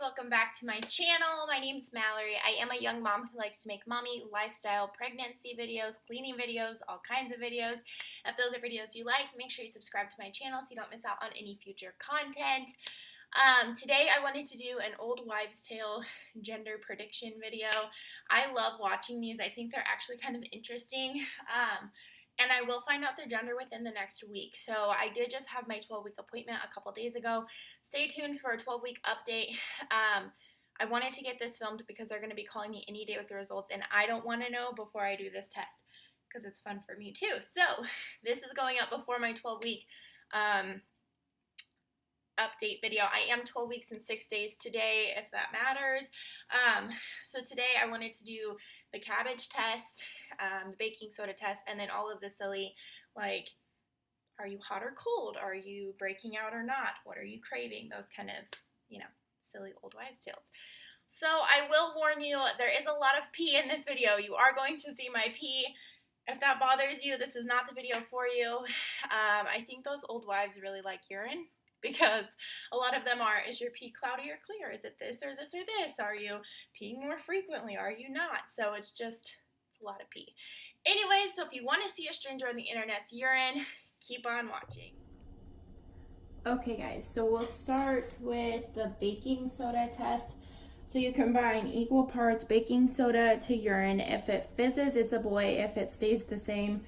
welcome back to my channel. My name is Mallory. I am a young mom who likes to make mommy, lifestyle, pregnancy videos, cleaning videos, all kinds of videos. If those are videos you like, make sure you subscribe to my channel so you don't miss out on any future content. Today I wanted to do an old wives' tale gender prediction video. I love watching these. I think they're actually kind of interesting. And I will find out the gender within the next week. So I did just have my 12-week appointment a couple days ago. Stay tuned for a 12-week update. I wanted to get this filmed because they're going to be calling me any day with the results, and I don't want to know before I do this test because it's fun for me too. So this is going up before my 12-week update video. I am 12 weeks and 6 days today, if that matters. So today I wanted to do the cabbage test, the baking soda test, and then all of the silly, like, are you hot or cold? Are you breaking out or not? What are you craving? Those kind of, silly old wives' tales. So I will warn you, there is a lot of pee in this video. You are going to see my pee. If that bothers you, this is not the video for you. I think those old wives really like urine, because a lot of them are, is your pee cloudy or clear? Is it this or this or this? Are you peeing more frequently? Are you not? So it's a lot of pee. Anyway, so if you want to see a stranger on the internet's urine, keep on watching. Okay guys, so we'll start with the baking soda test. So you combine equal parts baking soda to urine. If it fizzes, it's a boy. If it stays the same,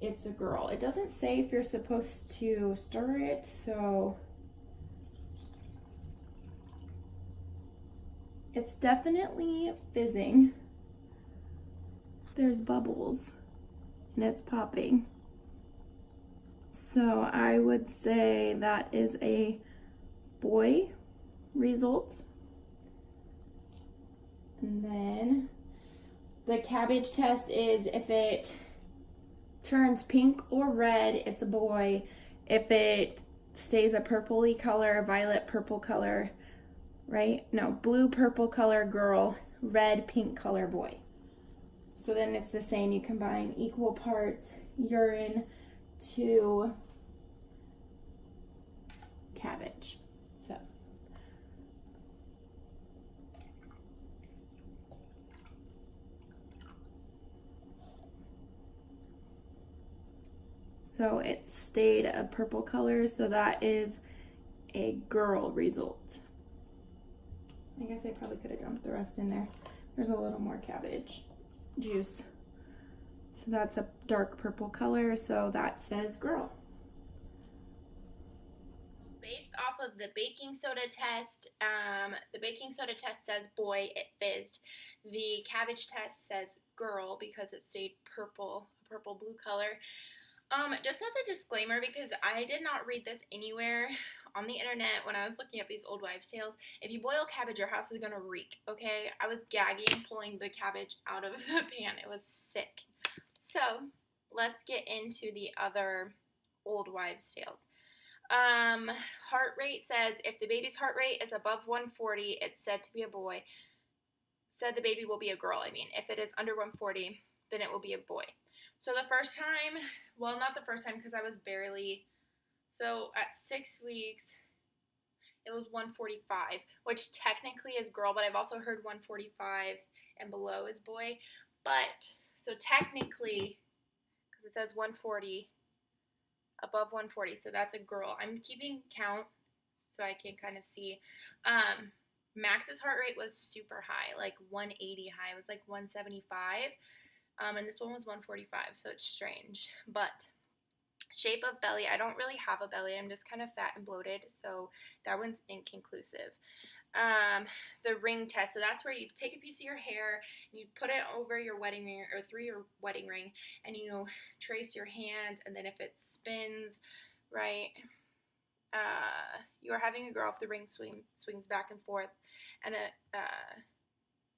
it's a girl. It doesn't say if you're supposed to stir it, so it's definitely fizzing. There's bubbles and it's popping. So I would say that is a boy result. And then the cabbage test is if it turns pink or red, it's a boy. If it stays a purpley color, violet purple color, right? No, blue purple color, girl, red pink color, boy. So then it's the same. You combine equal parts urine to cabbage. So it stayed a purple color, so that is a girl result. I guess I probably could have dumped the rest in there. There's a little more cabbage juice. So that's a dark purple color, so that says girl. Based off of the baking soda test, the baking soda test says boy, it fizzed. The cabbage test says girl because it stayed purple, purple blue color. Just as a disclaimer, because I did not read this anywhere on the internet when I was looking up these old wives' tales, if you boil cabbage, your house is going to reek, okay? I was gagging pulling the cabbage out of the pan. It was sick. So, let's get into the other old wives' tales. Heart rate says if the baby's heart rate is above 140, it's said to be a boy. Said the baby will be a girl, I mean. If it is under 140, then it will be a boy. So the first time, well, not the first time because I was barely, so at 6 weeks, it was 145, which technically is girl, but I've also heard 145 and below is boy. But, so technically, because it says 140, above 140, so that's a girl. I'm keeping count so I can kind of see. Max's heart rate was super high, like 180 high. It was like 175. And this one was 145, so it's strange. But shape of belly, I don't really have a belly. I'm just kind of fat and bloated, so that one's inconclusive. The ring test, so that's where you take a piece of your hair, and you put it over your wedding ring, or through your wedding ring, and you trace your hand, and then if it spins, right, you are having a girl if the ring swings back and forth, and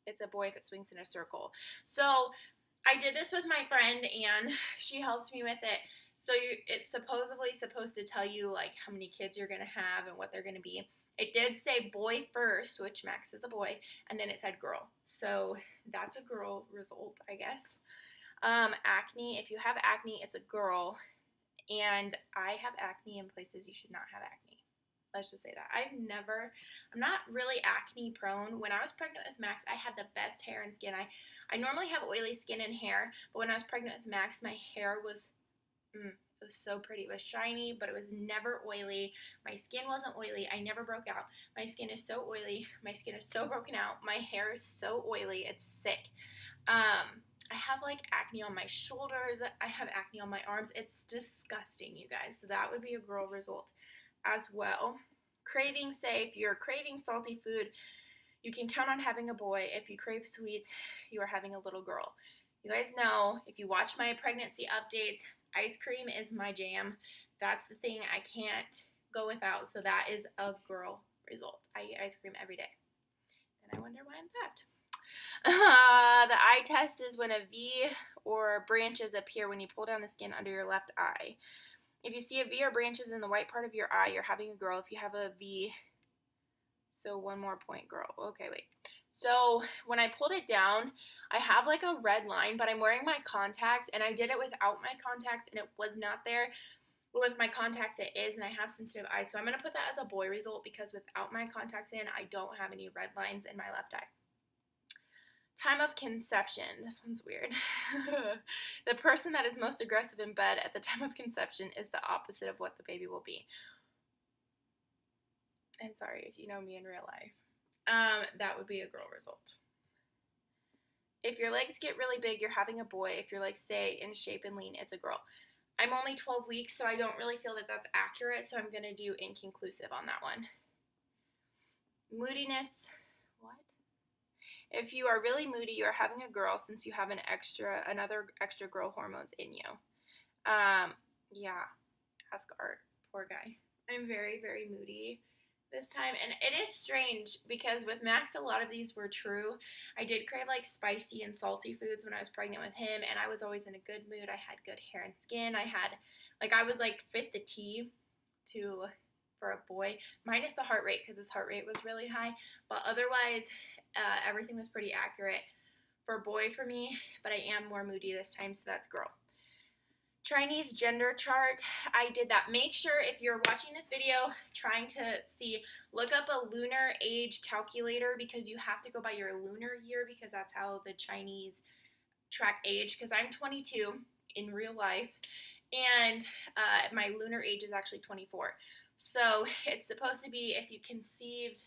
it's a boy if it swings in a circle. So I did this with my friend, and she helped me with it. So it's supposedly supposed to tell you, like, how many kids you're going to have and what they're going to be. It did say boy first, which Max is a boy, and then it said girl. So that's a girl result, I guess. Acne, if you have acne, it's a girl. And I have acne in places you should not have acne. Let's just say that. I'm not really acne prone. When I was pregnant with Max, I had the best hair and skin. I normally have oily skin and hair, but when I was pregnant with Max, my hair was, it was so pretty. It was shiny, but it was never oily. My skin wasn't oily. I never broke out. My skin is so oily. My skin is so broken out. My hair is so oily. It's sick. I have like acne on my shoulders. I have acne on my arms. It's disgusting, you guys. So that would be a girl result as well. Craving, say if you're craving salty food, you can count on having a boy. If you crave sweets, you are having a little girl. You guys know, if you watch my pregnancy updates, ice cream is my jam. That's the thing I can't go without. So that is a girl result. I eat ice cream every day. And I wonder why I'm fat. The eye test is when a V or branches appear when you pull down the skin under your left eye. If you see a V or branches in the white part of your eye, you're having a girl. If you have a V, so 1 more point, girl. Okay, wait. So when I pulled it down, I have like a red line, but I'm wearing my contacts, and I did it without my contacts, and it was not there. But with my contacts, it is, and I have sensitive eyes. So I'm going to put that as a boy result because without my contacts in, I don't have any red lines in my left eye. Time of conception. This one's weird. The person that is most aggressive in bed at the time of conception is the opposite of what the baby will be. I'm sorry if you know me in real life. That would be a girl result. If your legs get really big, you're having a boy. If your legs stay in shape and lean, it's a girl. I'm only 12 weeks, so I don't really feel that that's accurate, so I'm going to do inconclusive on that one. Moodiness. What? If you are really moody, you are having a girl since you have another extra girl hormones in you. Yeah, ask Art, poor guy. I'm very, very moody this time, and it is strange because with Max, a lot of these were true. I did crave like spicy and salty foods when I was pregnant with him, and I was always in a good mood. I had good hair and skin. I was like fit the T for a boy, minus the heart rate because his heart rate was really high, but otherwise everything was pretty accurate for boy for me, but I am more moody this time, so that's girl. Chinese gender chart, I did that. Make sure if you're watching this video trying to see, look up a lunar age calculator because you have to go by your lunar year because that's how the Chinese track age, because I'm 22 in real life, and my lunar age is actually 24. So it's supposed to be if you conceived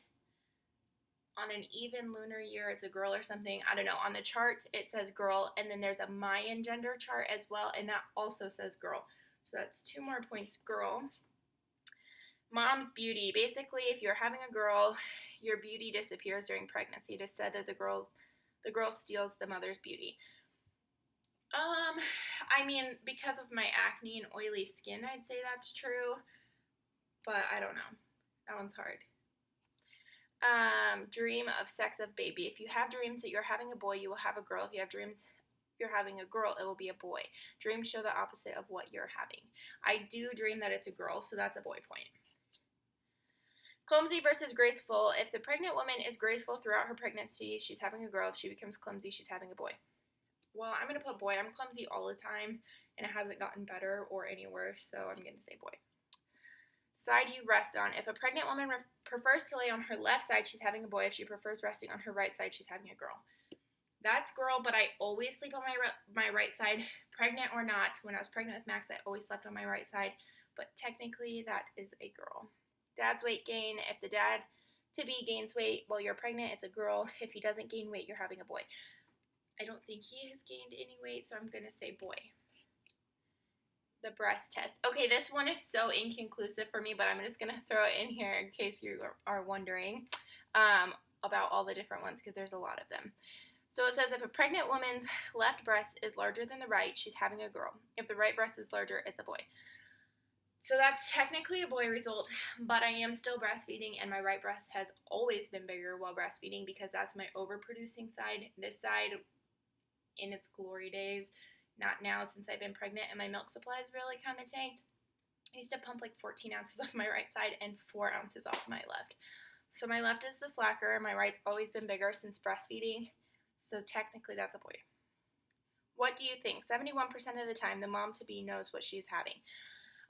on an even lunar year, it's a girl or something. I don't know. On the chart, it says girl, and then there's a Mayan gender chart as well, and that also says girl. So that's 2 more points, girl. Mom's beauty. Basically, if you're having a girl, your beauty disappears during pregnancy. It is said that the girl steals the mother's beauty. I mean, because of my acne and oily skin, I'd say that's true, but I don't know. That one's hard. Dream of sex of baby. If you have dreams that you're having a boy, you will have a girl. If you have dreams you're having a girl, it will be a boy. Dreams show the opposite of what you're having. I do dream that it's a girl, so that's a boy point. Clumsy versus graceful. If the pregnant woman is graceful throughout her pregnancy, she's having a girl. If she becomes clumsy, she's having a boy. Well, I'm going to put boy. I'm clumsy all the time, and it hasn't gotten better or any worse, so I'm going to say boy. Side you rest on. If a pregnant woman prefers to lay on her left side, she's having a boy. If she prefers resting on her right side, she's having a girl. That's girl, but I always sleep on my right side, pregnant or not. When I was pregnant with Max, I always slept on my right side, but technically that is a girl. Dad's weight gain. If the dad-to-be gains weight while you're pregnant, it's a girl. If he doesn't gain weight, you're having a boy. I don't think he has gained any weight, so I'm going to say boy. The breast test. Okay, this one is so inconclusive for me, but I'm just going to throw it in here in case you are wondering about all the different ones because there's a lot of them. So it says if a pregnant woman's left breast is larger than the right, she's having a girl. If the right breast is larger, it's a boy. So that's technically a boy result, but I am still breastfeeding, and my right breast has always been bigger while breastfeeding because that's my overproducing side. This side, in its glory days, not now since I've been pregnant and my milk supply is really kind of tanked. I used to pump like 14 ounces off my right side and 4 ounces off my left. So my left is the slacker. My right's always been bigger since breastfeeding. So technically that's a boy. What do you think? 71% of the time the mom-to-be knows what she's having.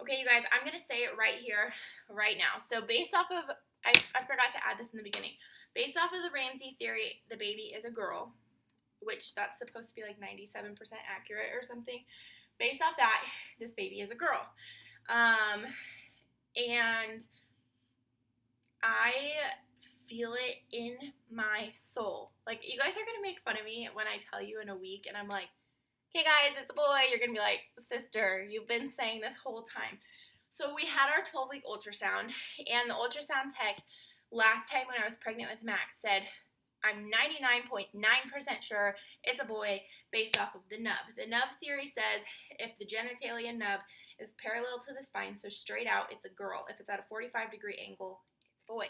Okay, you guys, I'm going to say it right here, right now. So based off of, I forgot to add this in the beginning. Based off of the Ramsey theory, the baby is a girl, which that's supposed to be like 97% accurate or something. Based off that, this baby is a girl. And I feel it in my soul. Like, you guys are going to make fun of me when I tell you in a week, and I'm like, okay, guys, it's a boy. You're going to be like, sister, you've been saying this whole time. So we had our 12-week ultrasound, and the ultrasound tech last time when I was pregnant with Max said, I'm 99.9% sure it's a boy based off of the nub. The nub theory says if the genitalia nub is parallel to the spine, so straight out, it's a girl. If it's at a 45-degree angle, it's a boy.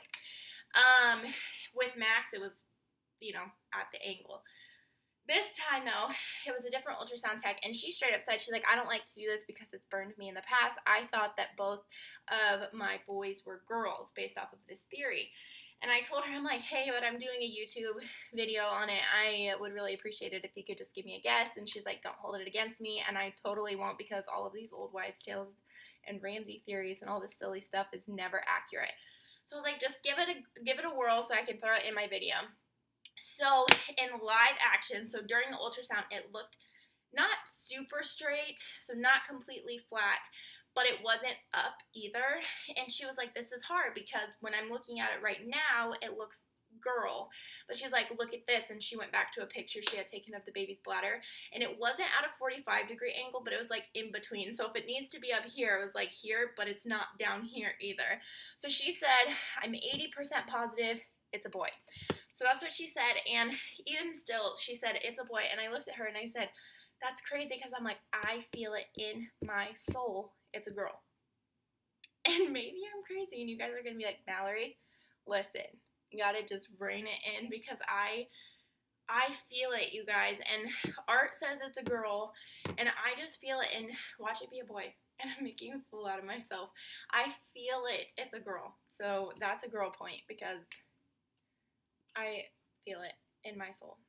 With Max, it was, at the angle. This time, though, it was a different ultrasound tech, and she straight up said, she's like, I don't like to do this because it's burned me in the past. I thought that both of my boys were girls based off of this theory. And I told her, I'm like, hey, but I'm doing a YouTube video on it. I would really appreciate it if you could just give me a guess. And she's like, don't hold it against me. And I totally won't, because all of these old wives' tales and Ramsey theories and all this silly stuff is never accurate. So I was like, just give it a whirl so I can throw it in my video. So in live action, so during the ultrasound, it looked not super straight, so not completely flat, but it wasn't up either. And she was like, this is hard because when I'm looking at it right now, it looks girl. But she's like, look at this. And she went back to a picture she had taken of the baby's bladder, and it wasn't at a 45-degree angle, but it was like in between. So if it needs to be up here, it was like here, but it's not down here either. So she said, I'm 80% positive it's a boy. So that's what she said, and even still, she said, it's a boy, and I looked at her and I said, that's crazy, because I'm like, I feel it in my soul, it's a girl. And maybe I'm crazy, and you guys are going to be like, Mallory, listen, you got to just rein it in, because I feel it, you guys, and Art says it's a girl, and I just feel it, and watch it be a boy, and I'm making a fool out of myself. I feel it, it's a girl, so that's a girl point, because I feel it in my soul.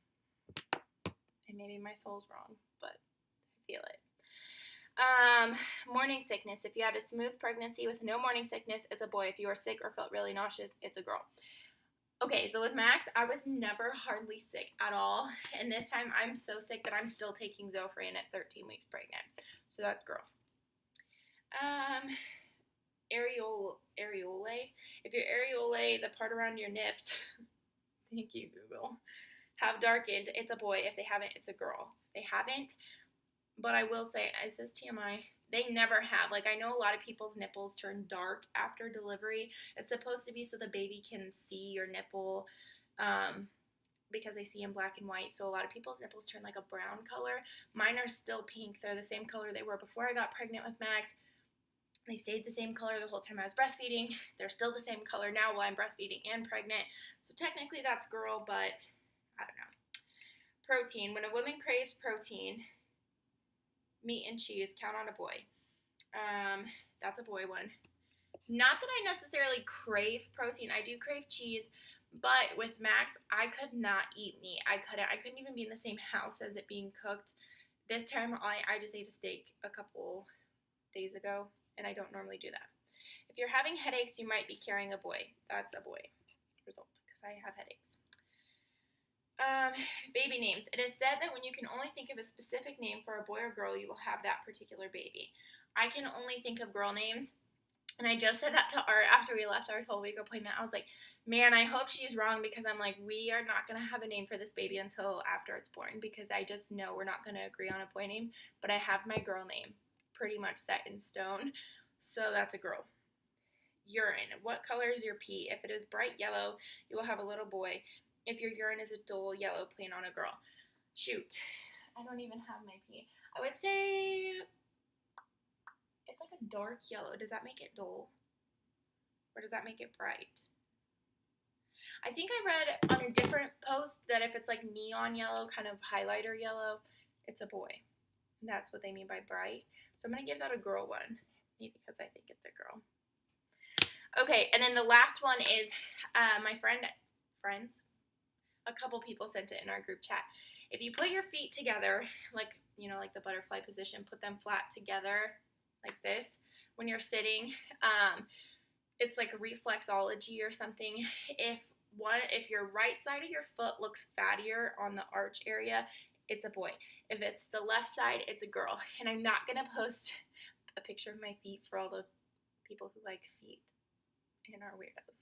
And maybe my soul's wrong, but I feel it. Morning sickness. If you had a smooth pregnancy with no morning sickness, it's a boy. If you were sick or felt really nauseous, it's a girl. Okay, so with Max, I was never hardly sick at all. And this time I'm so sick that I'm still taking Zofran at 13 weeks pregnant. So that's girl. Areolae. If your areolae, the part around your nips, thank you, Google, have darkened, it's a boy. If they haven't, it's a girl. They haven't, but I will say, is this TMI? They never have. Like, I know a lot of people's nipples turn dark after delivery. It's supposed to be so the baby can see your nipple, because they see in black and white. So a lot of people's nipples turn like a brown color. Mine are still pink. They're the same color they were before I got pregnant with Max. They stayed the same color the whole time I was breastfeeding. They're still the same color now while I'm breastfeeding and pregnant. So technically that's girl, but I don't know. Protein. When a woman craves protein, meat and cheese, count on a boy. That's a boy one. Not that I necessarily crave protein. I do crave cheese, but with Max, I could not eat meat. I couldn't even be in the same house as it being cooked. This time, I just ate a steak a couple days ago, and I don't normally do that. If you're having headaches, you might be carrying a boy. That's a boy result, because I have headaches. Baby names. It is said that when you can only think of a specific name for a boy or girl, you will have that particular baby. I can only think of girl names, and I just said that to Art after we left our 12-week appointment. I was like, man, I hope she's wrong, because I'm like, we are not going to have a name for this baby until after it's born, because I just know we're not going to agree on a boy name, but I have my girl name pretty much set in stone, so that's a girl. Urine. What color is your pee? If it is bright yellow, you will have a little boy. If your urine is a dull yellow, plan on a girl. Shoot, I don't even have my pee. I would say it's like a dark yellow. Does that make it dull? Or does that make it bright? I think I read on a different post that if it's like neon yellow, kind of highlighter yellow, it's a boy. And that's what they mean by bright. So I'm going to give that a girl one, maybe because I think it's a girl. Okay, and then the last one is my friends, a couple people sent it in our group chat. If you put your feet together, like, like the butterfly position, put them flat together like this, when you're sitting. It's like reflexology or something. If your right side of your foot looks fattier on the arch area, it's a boy. If it's the left side, it's a girl. And I'm not gonna post a picture of my feet for all the people who like feet and are weirdos.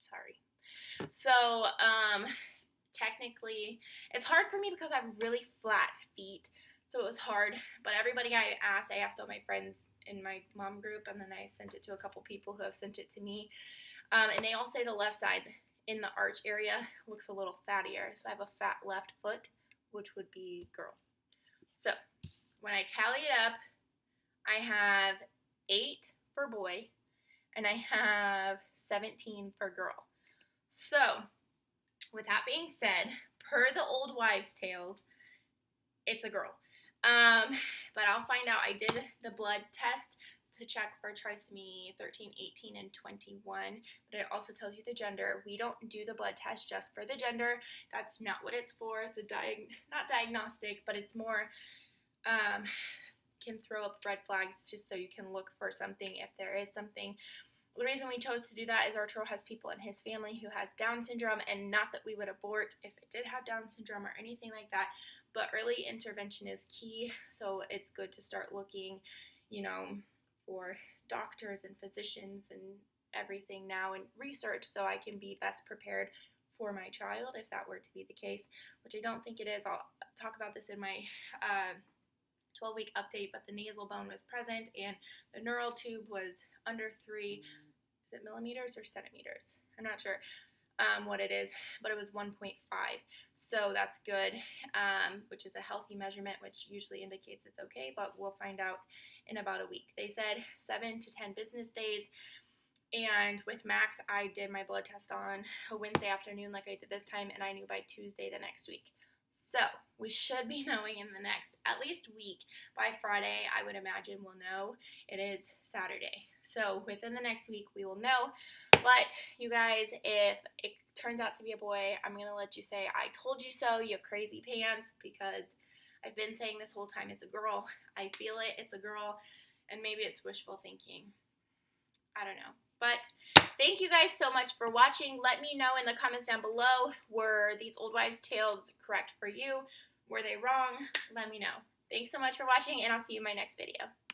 Sorry. So, technically, it's hard for me because I have really flat feet. So it was hard. But everybody I asked all my friends in my mom group, and then I sent it to a couple people who have sent it to me. And they all say the left side in the arch area looks a little fattier. So I have a fat left foot, which would be girl. So when I tally it up, I have 8 for boy, and I have 17 for girl. So with that being said, per the old wives' tales, it's a girl. But I'll find out. I did the blood test to check for trisomy 13, 18, and 21, but it also tells you the gender. We don't do the blood test just for the gender. That's not what it's for. It's not diagnostic, but it's more can throw up red flags just so you can look for something if there is something. The reason we chose to do that is Arturo has people in his family who has Down syndrome, and not that we would abort if it did have Down syndrome or anything like that, but early intervention is key, so it's good to start looking, for doctors and physicians and everything now and research so I can be best prepared for my child if that were to be the case, which I don't think it is. I'll talk about this in my 12-week update, but the nasal bone was present and the neural tube was under 3, is it millimeters or centimeters? I'm not sure what it is, but it was 1.5. So that's good, which is a healthy measurement, which usually indicates it's okay, but we'll find out in about a week. They said 7 to 10 business days. And with Max, I did my blood test on a Wednesday afternoon like I did this time, and I knew by Tuesday the next week. So we should be knowing in the next at least week. By Friday, I would imagine we'll know. It is Saturday. So within the next week, we will know. But you guys, if it turns out to be a boy, I'm going to let you say, I told you so, you crazy pants, because I've been saying this whole time it's a girl. I feel it, it's a girl, and maybe it's wishful thinking. I don't know. But thank you guys so much for watching. Let me know in the comments down below, were these old wives' tales correct for you? Were they wrong? Let me know. Thanks so much for watching, and I'll see you in my next video.